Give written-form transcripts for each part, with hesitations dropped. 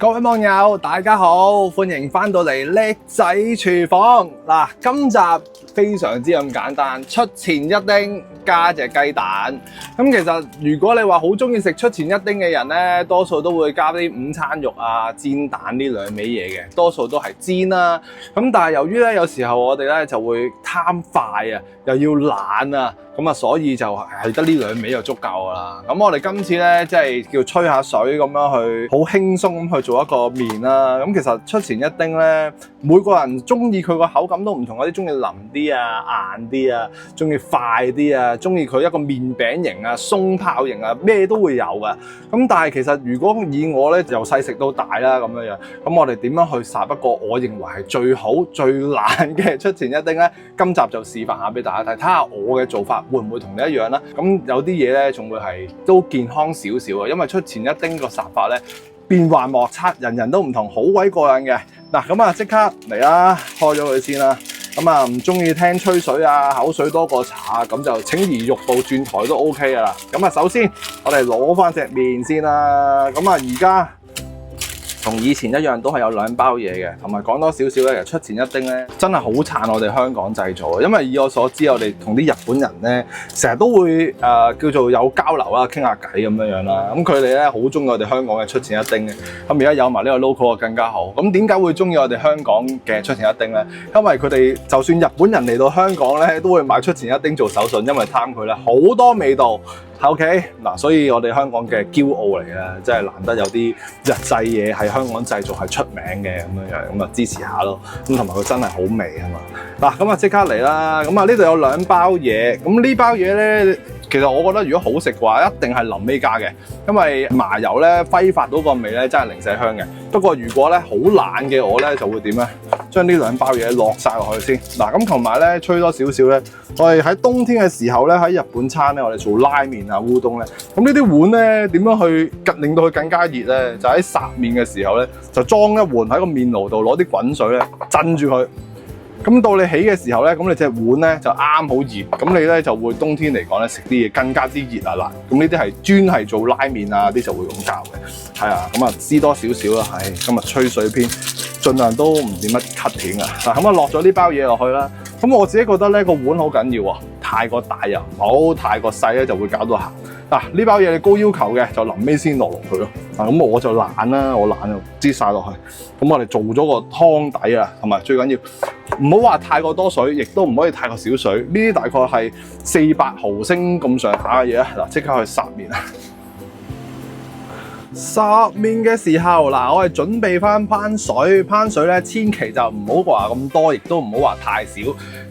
各位網友，大家好，歡迎翻到嚟叻仔廚房。嗱，今集非常之咁簡單，出前一丁加隻雞蛋。咁其實如果你話好中意食出前一丁嘅人呢，多數都會加啲午餐肉啊、煎蛋呢兩味嘢嘅，多數都係煎啦。咁但係由於咧，有時候我哋咧就會貪快啊，又要懶啊。咁啊，所以就係得呢兩味就足夠噶啦。咁我哋今次咧，即係叫吹下水咁樣去，好輕鬆咁去做一個麵啦。咁其實出前一丁咧，每個人中意佢個口感都唔同，有啲中意腍啲啊、硬啲啊，中意快啲啊，中意佢一個麵餅型啊、鬆泡型啊，咩都會有噶。咁但係其實如果以我咧由細食到大啦咁樣樣，咁我哋點樣去殺一個我認為係最好最懶嘅出前一丁咧？今集就示範下俾大家睇，睇下我嘅做法會唔會同你一樣啦？咁有啲嘢咧，仲會係都健康少少啊，因為出前一丁個殺法咧變幻莫測，人人都唔同，好鬼過癮嘅。嗱，咁啊即刻嚟啦，開咗佢先啦。咁啊唔中意聽吹水啊，口水多過茶啊，咁就請移玉步轉台都 OK 噶啦。咁啊首先我哋攞翻隻麵先啦。咁啊而家同以前一樣都係有兩包嘢嘅，同埋講多少少咧，其實出前一丁咧真係好撐我哋香港製造啊！因為以我所知，我哋同啲日本人咧成日都會叫做有交流啦，傾下偈咁樣樣啦。咁佢哋咧好中意我哋香港嘅出前一丁嘅。咁而家有埋呢個 logo 就更加好。咁點解會中意我哋香港嘅出前一丁咧？因為佢哋就算日本人嚟到香港咧，都會買出前一丁做手信，因為貪佢咧好多味道。OK 嗱，所以我哋香港嘅驕傲嚟嘅，真係難得有啲日製嘢係香港製造係出名嘅咁樣樣，咁啊支持下咯。咁同埋佢真係好味啊嘛。嗱，咁啊即刻嚟啦。咁啊呢度有兩包嘢，咁呢包嘢咧，其實我覺得如果好食嘅話，一定係臨尾加嘅，因為麻油咧揮發到個味咧真係零舍香嘅。不過如果咧好懶嘅我咧，就會點咧？將呢兩包嘢落晒落去先。嗱，咁同埋咧吹多少少咧，我哋喺冬天嘅時候咧，喺日本餐咧，我哋做拉麵啊、烏冬咧，咁呢啲碗咧點樣去令到佢更加熱咧？就喺殺麵嘅時候咧，就裝一碗喺個麵爐度，攞啲滾水咧浸住佢。咁到你起嘅時候咧，咁你隻碗咧就啱好熱，咁你咧就會冬天嚟講咧食啲嘢更加之熱啊辣。咁呢啲係專係做拉麵啊啲就會咁教嘅，係啊，咁啊知多少少啦。唉，今日吹水篇，盡量都唔點乜 cut 片啊。嗱，咁啊落咗呢包嘢落去啦。咁我自己覺得咧個碗好緊要啊，太過大又唔好，太過細咧就會搞到鹹。嗱，呢包嘢你高要求嘅就臨尾先落去咯。咁我就懶啦，我懶就擠晒落去。咁我哋做咗個湯底啊，同埋最緊要唔好話太過多水，亦都唔可以太過少水。呢啲大概係400毫升咁上下嘅嘢啊。嗱，即刻去殺麵啊！殺麵嘅時候，嗱，我哋準備翻烹水，烹水咧千祈就唔好話咁多，亦都唔好話太少，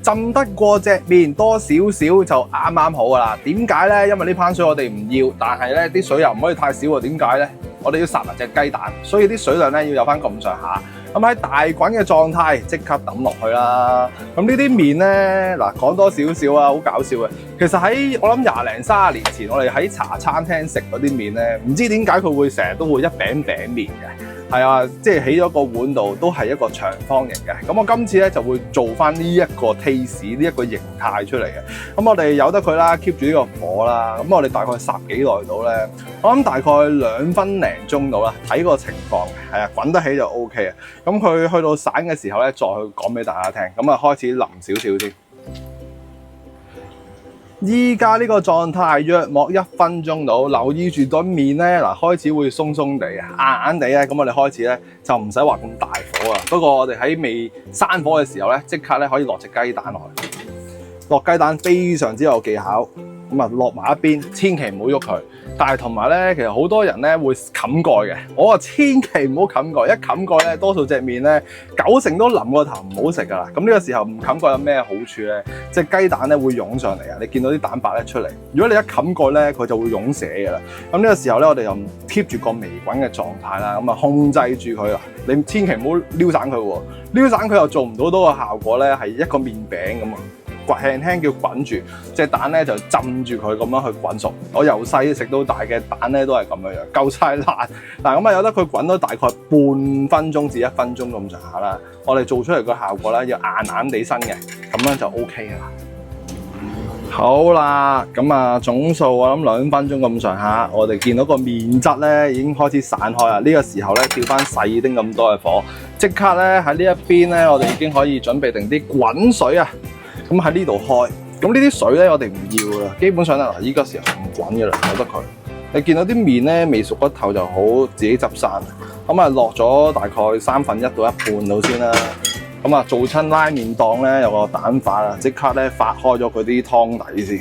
浸得過隻麵多少少就啱啱好噶啦。點解咧？因為呢烹水我哋唔要，但係咧啲水又唔可以太少喎。點解咧？我哋要殺埋隻雞蛋，所以啲水量咧要有翻咁上下。咁喺大滾嘅狀態，即刻抌落去啦。咁呢啲麵咧，嗱，講多少少啊，好搞笑嘅。其實喺我諗20零30年前，我哋喺茶餐廳食嗰啲麵咧，唔知點解佢會成日都會一餅餅麵嘅。係啊，即係起咗個碗度都係一個長方形嘅。咁我今次咧就會做翻呢一個 taste 呢一個形態出嚟嘅。咁我哋由得佢啦 ，keep 住呢個火啦。咁我哋大概烚幾耐到咧？我諗大概2分零鐘到啦，睇個情況嘅。係啊，滾得起就 O K 啊。咁佢去到散嘅時候咧，再去講俾大家聽。咁啊，開始淋少少先。依家呢個狀態約莫1分鐘到，留意住對面咧，嗱，開始會鬆鬆地、硬硬地咧，咁我哋開始咧就唔使話咁大火啊。不過我哋喺未閂火嘅時候咧，即刻咧可以落隻雞蛋落去。落雞蛋非常之有技巧，咁啊落埋一邊，千祈唔好喐佢。但係同埋咧，其實好多人咧會冚蓋嘅，我話千祈唔好冚蓋，一冚蓋咧，多數隻麵咧90%都淋個頭，唔好食噶啦。咁呢個時候唔冚蓋有咩好處咧？隻雞蛋咧會湧上嚟啊！你見到啲蛋白咧出嚟，如果你一冚蓋咧，佢就會湧瀉噶啦。咁呢個時候咧，我哋就 keep 住個微滾嘅狀態啦，咁啊控制住佢啊！你千祈唔好撩散佢喎，撩散佢又做唔到嗰個效果咧，係一個麵餅咁啊！輕輕叫滾住，隻蛋咧就浸住佢咁樣去滾熟。我由細食到大嘅蛋咧都係咁樣樣，夠晒辣。嗱，咁啊由得佢滾到大概半分鐘至1分鐘咁上下啦。我哋做出嚟個效果咧要硬硬地身嘅，咁樣就 OK 啦。好啦，咁啊總數我諗2分鐘咁上下，我哋見到個麵質咧已經開始散開啦。呢個時候咧調翻細丁咁多嘅火，即刻咧喺呢一邊咧，我哋已經可以準備定啲滾水啊。咁喺呢度開，咁呢啲水咧我哋唔要啦，基本上咧嗱，依個時候唔滾嘅啦，由得佢。你見到啲麵咧未熟嗰頭就好，自己執生。咁啊落咗大概1/3到1半到先啦。咁啊，做親拉麵檔咧有個蛋法啊，即刻咧發開咗佢啲湯底先。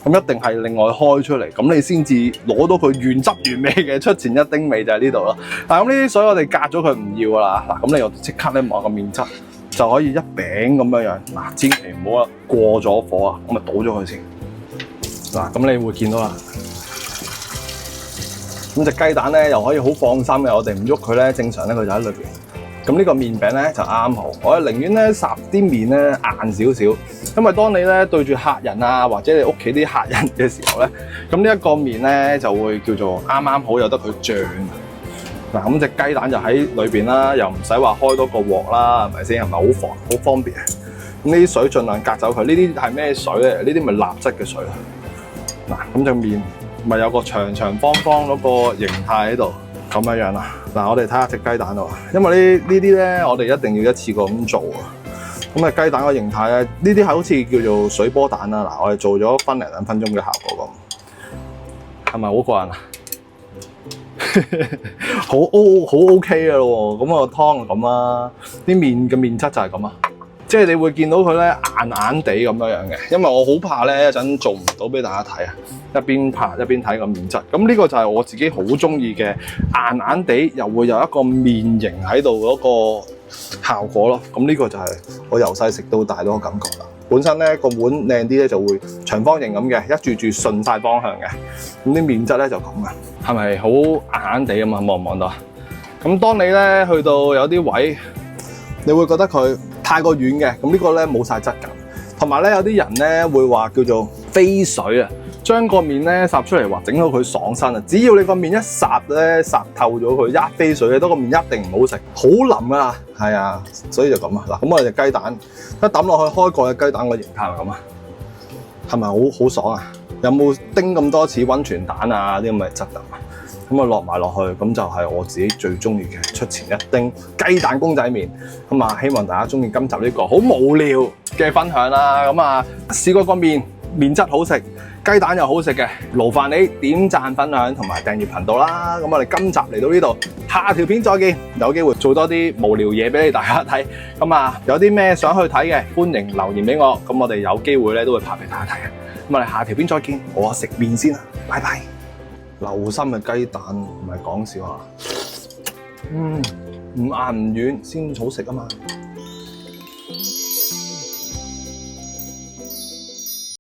咁一定係另外開出嚟，咁你先至攞到佢原汁原味嘅出前一丁味就喺呢度咯。但係咁呢啲水我哋隔咗佢唔要啦。嗱，咁你又即刻咧望個麵質就可以一餅咁樣樣。嗱，千祈唔好過咗火啊，咁咪倒咗佢先。嗱，咁你會見到啦。咁隻雞蛋咧又可以好放心嘅，我哋唔喐佢咧，正常咧佢就喺裏邊。咁呢個麵餅咧就啱好，我寧願咧烚啲麵咧硬少少，因為當你咧對住客人啊，或者你屋企啲客人嘅時候咧，咁呢一個麵咧就會叫做啱啱好有得佢醬。嗱，咁隻雞蛋就喺裏邊啦，又唔使話開多個鑊啦，係咪先？係咪好方便？咁呢啲水盡量隔走佢。呢啲係咩水咧？呢啲咪蠟質嘅水咯。嗱，咁隻麵咪有個長長方方嗰個形態喺度。咁樣啦，嗱，我哋睇下隻雞蛋喎，因為呢啲咧，我哋一定要一次過咁做啊。咁啊，雞蛋個形態咧，呢啲係好似叫做水波蛋啦。嗱，我哋做咗1零2分鐘嘅效果咁，係咪好過癮啊？好 OK 嘅咯喎，咁個湯就咁啦，啲麵嘅麵質就係咁啊。即係你會見到佢咧硬硬地咁樣嘅，因為我好怕咧一陣做唔到俾大家睇啊！一邊拍一邊睇個麵質，咁呢個就係我自己好中意嘅硬硬地，又會有一個麵型喺度嗰個效果咯。咁呢個就係我由細食到大嗰個感覺啦。本身咧個碗靚啲咧就會長方形咁嘅，一住順晒方向嘅。咁啲麵質咧就咁啊，係咪好硬硬地啊嘛？望唔望到啊？咁當你咧去到有啲位，你會覺得佢太過軟嘅，咁呢個咧冇晒質感，同埋咧有啲人咧會話叫做飛水啊，將個麵咧烚出嚟話整到佢爽身啊，只要你個麵一烚咧烚透咗佢一飛水嘅，多個麵一定唔好食，好腍啊，係啊，所以就咁啊。嗱，咁我哋隻雞蛋一抌落去開過嘅雞蛋個形態係咁啊，係咪好爽啊？有冇叮咁多次溫泉蛋啊啲咁嘅質感啊？咁啊落埋落去，咁就係我自己最中意嘅出前一丁雞蛋公仔麵。咁啊，希望大家中意今集呢個好無聊嘅分享啦。咁啊，試過個麵質好食，雞蛋又好食嘅，勞煩你點讚、分享同埋訂閱頻道啦。咁我哋今集嚟到呢度，下條片再見。有機會做多啲無聊嘢俾你大家睇。咁啊，有啲咩想去睇嘅，歡迎留言俾我。咁我哋有機會咧都會拍俾大家睇嘅。咁我哋下條片再見。我食麵先啦，拜拜。流心嘅雞蛋唔係講笑啊！唔硬唔軟先好食啊嘛〜